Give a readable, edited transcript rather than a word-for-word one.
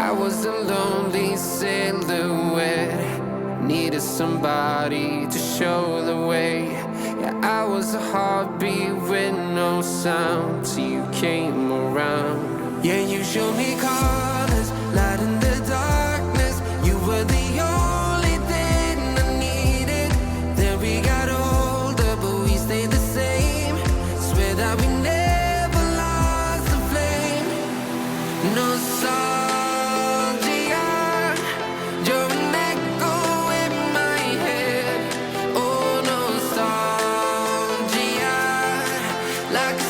I was a lonely silhouette, needed somebody to show the way. Yeah, I was a heartbeat with no sound till you came around. Yeah, you showed me colors, light in the darkness. You were the only thing I needed. Then we got older, but we stayed the same. Swear that we never lost the flame. Nostalgia, you're an echo in my head. Oh, nostalgia, like a